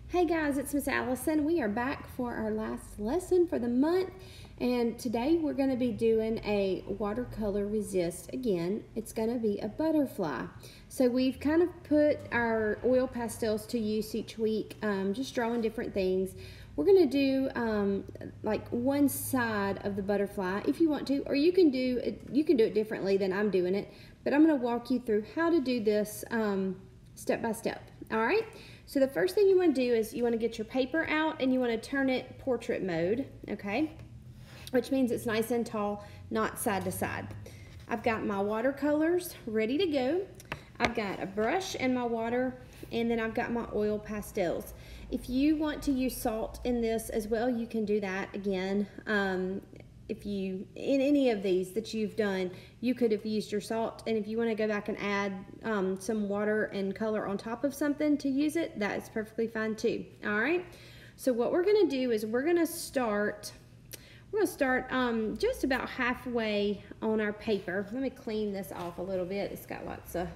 Hey guys, it's Miss Allison. We are back for our last lesson for the month, and today we're going to be doing a watercolor resist. Again, it's going to be a butterfly. So we've kind of put our oil pastels to use each week, just drawing different things. We're going to do like one side of the butterfly if you want to, or you can do it differently than I'm doing it, but I'm going to walk you through how to do this step by step. All right. So the first thing you want to do is you want to get your paper out and you want to turn it portrait mode, okay? Which means it's nice and tall, not side to side. I've got my watercolors ready to go. I've got a brush and my water, and then I've got my oil pastels. If you want to use salt in this as well, you can do that again. If you, in any of these that you've done, you could have used your salt, and if you want to go back and add some water and color on top of something to use it, that is perfectly fine too. All right, so what we're going to do is we're going to start just about halfway on our paper. Let me clean this off a little bit. It's got lots of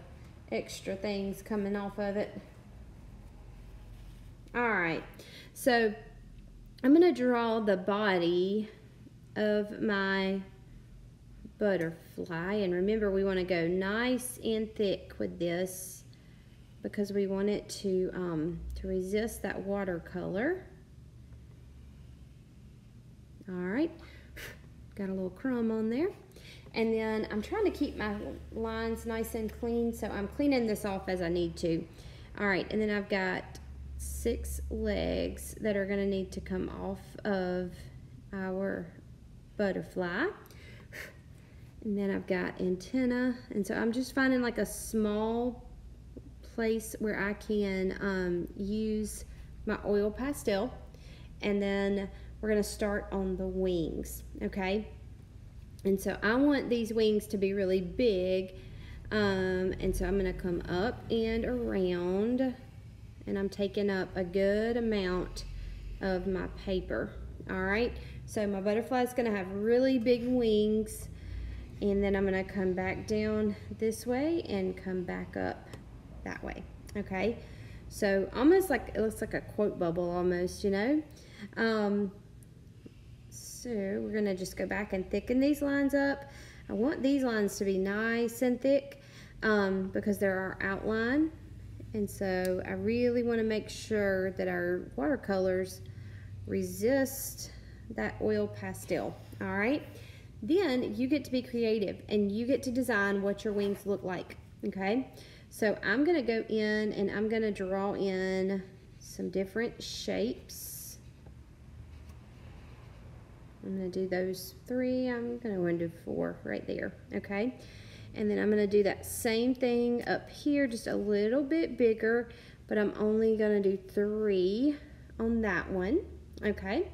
extra things coming off of it. All right, so I'm going to draw the body of my butterfly, and remember, we want to go nice and thick with this because we want it to resist that watercolor. All right, got a little crumb on there, and then I'm trying to keep my lines nice and clean, so I'm cleaning this off as I need to. All right, and then I've got 6 legs that are going to need to come off of our butterfly, and then I've got antenna, and so I'm just finding like a small place where I can use my oil pastel, and then we're going to start on the wings, okay? And so I want these wings to be really big, and so I'm going to come up and around, and I'm taking up a good amount of my paper. All right, so my butterfly is going to have really big wings, and then I'm going to come back down this way and come back up that way. Okay, so almost like, it looks like a quote bubble almost, you know. So we're going to just go back and thicken these lines up. I want these lines to be nice and thick because they're our outline, and so I really want to make sure that our watercolors resist that oil pastel. All right, then you get to be creative and you get to design what your wings look like. Okay, so I'm gonna go in and I'm gonna draw in some different shapes. I'm gonna do those 3. I'm gonna do 4 right there. Okay, and then I'm gonna do that same thing up here, just a little bit bigger, but I'm only gonna do 3 on that one. Okay,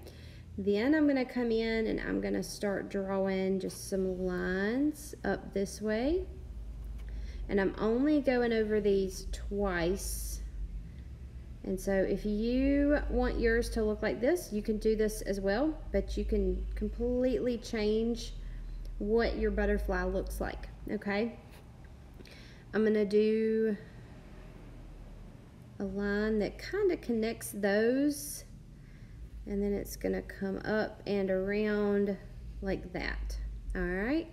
then I'm going to come in and I'm going to start drawing just some lines up this way, and I'm only going over these twice. And so if you want yours to look like this, you can do this as well, but you can completely change what your butterfly looks like. Okay, I'm going to do a line that kind of connects those, and then it's gonna come up and around like that. All right,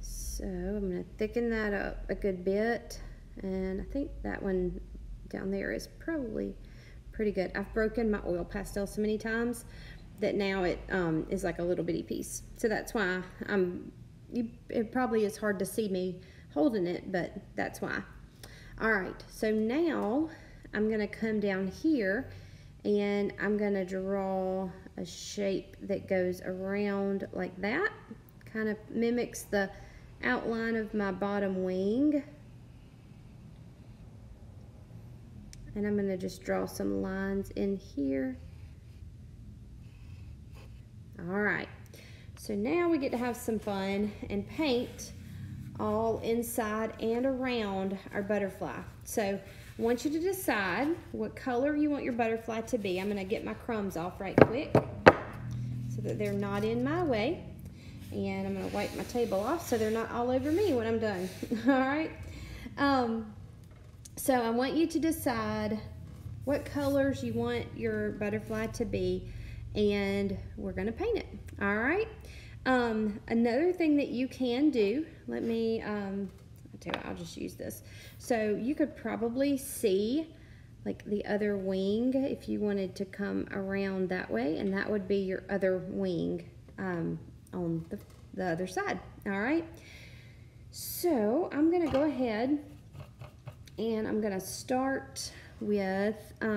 so I'm gonna thicken that up a good bit, and I think that one down there is probably pretty good. I've broken my oil pastel so many times that now it is like a little bitty piece, so that's why it probably is hard to see me holding it, but that's why. All right, so now I'm gonna come down here and I'm gonna draw a shape that goes around like that, kind of mimics the outline of my bottom wing, and I'm gonna just draw some lines in here. All right, so now we get to have some fun and paint all inside and around our butterfly. So I want you to decide what color you want your butterfly to be. I'm going to get my crumbs off right quick so that they're not in my way. And I'm going to wipe my table off so they're not all over me when I'm done. All right. So I want you to decide what colors you want your butterfly to be, and we're gonna paint it. All right. Another thing that you can do, let me, I'll tell you what, I'll just use this. So you could probably see like the other wing if you wanted to come around that way, and that would be your other wing on the other side. All right. So I'm gonna go ahead and I'm gonna start with, I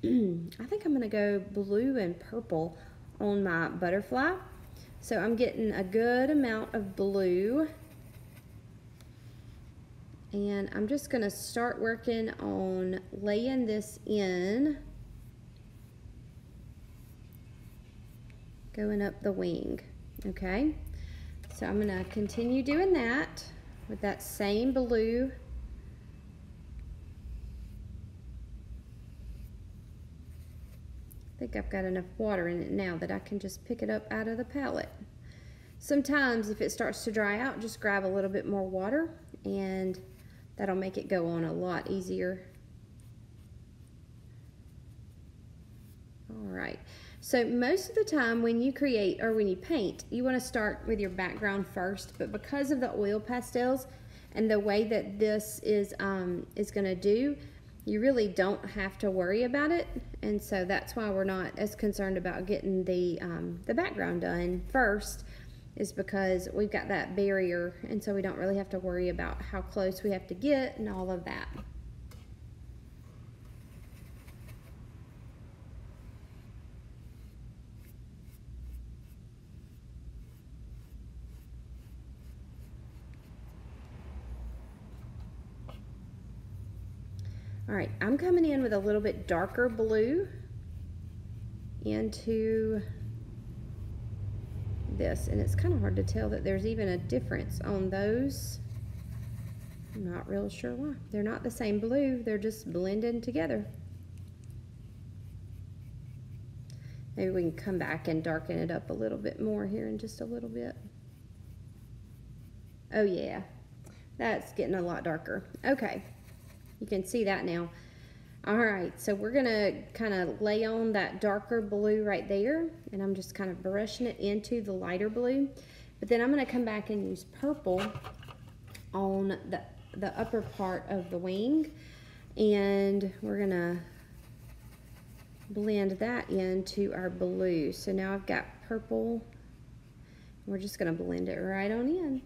think I'm gonna go blue and purple on my butterfly. So I'm getting a good amount of blue, and I'm just gonna start working on laying this in, going up the wing, okay? So I'm gonna continue doing that with that same blue. I think I've got enough water in it now that I can just pick it up out of the palette. Sometimes if it starts to dry out, just grab a little bit more water and that'll make it go on a lot easier. All right, so most of the time when you create or when you paint, you want to start with your background first, but because of the oil pastels and the way that this is going to do, you really don't have to worry about it, and so that's why we're not as concerned about getting the background done first, is because we've got that barrier, and so we don't really have to worry about how close we have to get and all of that. All right, I'm coming in with a little bit darker blue into this, and it's kind of hard to tell that there's even a difference on those. I'm not real sure why. They're not the same blue, they're just blending together. Maybe we can come back and darken it up a little bit more here in just a little bit. Oh yeah, that's getting a lot darker. Okay, you can see that now. All right, so we're gonna kind of lay on that darker blue right there, and I'm just kind of brushing it into the lighter blue. But then I'm gonna come back and use purple on the upper part of the wing, and we're gonna blend that into our blue. So now I've got purple. We're just gonna blend it right on in.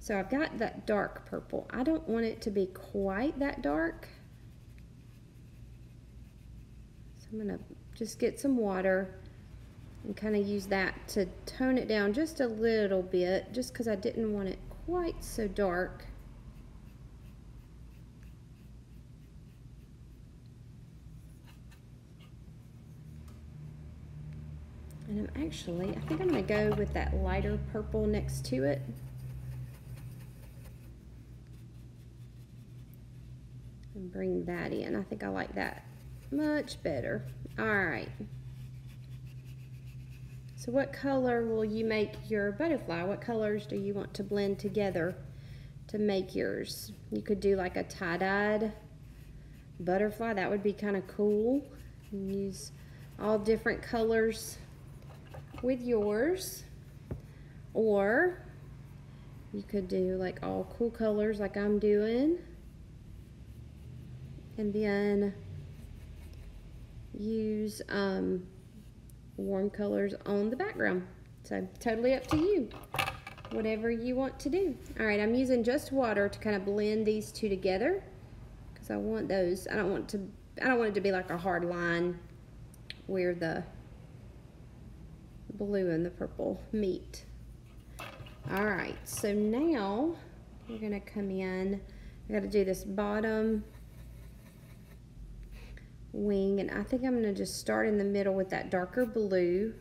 So I've got that dark purple. I don't want it to be quite that dark. So I'm gonna just get some water and kind of use that to tone it down just a little bit, just because I didn't want it quite so dark. And I think I'm gonna go with that lighter purple next to it. And bring that in. I think I like that much better. All right. So what color will you make your butterfly? What colors do you want to blend together to make yours? You could do like a tie-dyed butterfly. That would be kind of cool. You can use all different colors with yours. Or you could do like all cool colors like I'm doing. And then use warm colors on the background. So totally up to you, whatever you want to do. All right, I'm using just water to kind of blend these two together, because I want those, I don't want it to be like a hard line where the blue and the purple meet. All right, so now we're gonna come in, I gotta do this bottom wing, and I think I'm going to just start in the middle with that darker blue.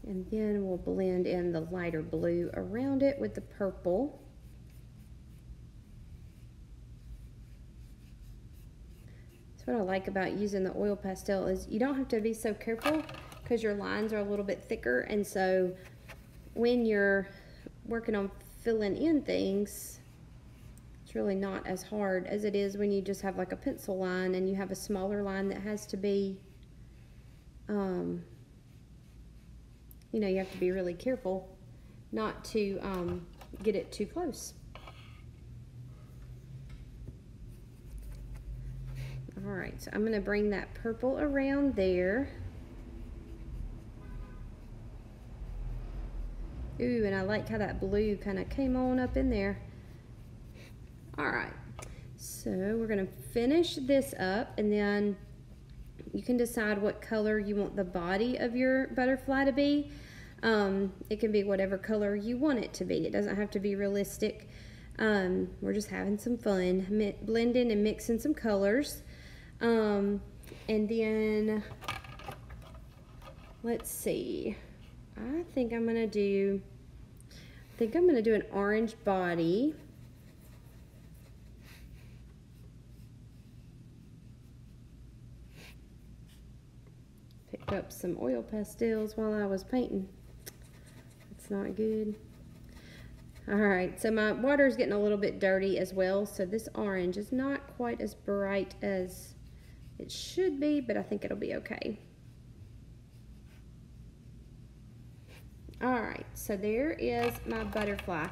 And then we'll blend in the lighter blue around it with the purple. That's what I like about using the oil pastel, is you don't have to be so careful because your lines are a little bit thicker, and so when you're working on filling in things, it's really not as hard as it is when you just have like a pencil line and you have a smaller line that has to be, you know, you have to be really careful not to get it too close. All right, so I'm gonna bring that purple around there. Ooh, and I like how that blue kind of came on up in there. All right, so we're gonna finish this up, and then you can decide what color you want the body of your butterfly to be. It can be whatever color you want it to be. It doesn't have to be realistic. We're just having some fun, blending and mixing some colors. And then, let's see, I think I'm gonna do an orange body. Picked up some oil pastels while I was painting. That's not good. All right, so my water is getting a little bit dirty as well, so this orange is not quite as bright as it should be, but I think it'll be okay. All right, so there is my butterfly.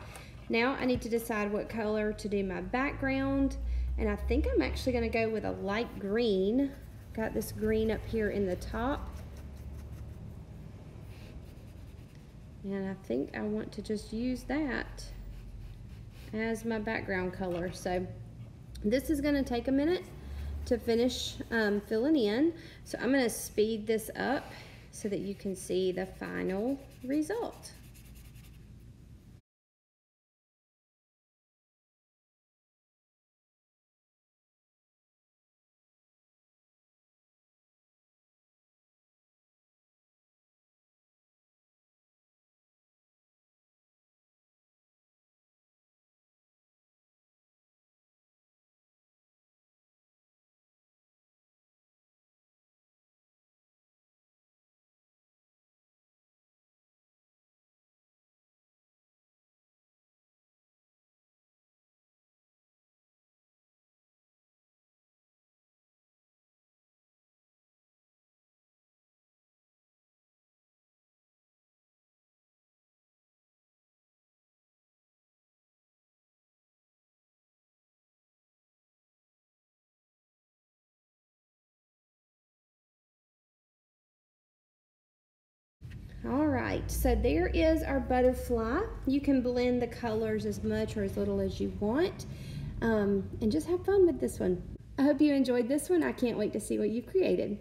Now I need to decide what color to do my background, and I think I'm actually gonna go with a light green. Got this green up here in the top. And I think I want to just use that as my background color. So this is gonna take a minute to finish filling in. So I'm gonna speed this up so that you can see the final result. All right, so there is our butterfly. You can blend the colors as much or as little as you want, and just have fun with this one. I hope you enjoyed this one. I can't wait to see what you've created.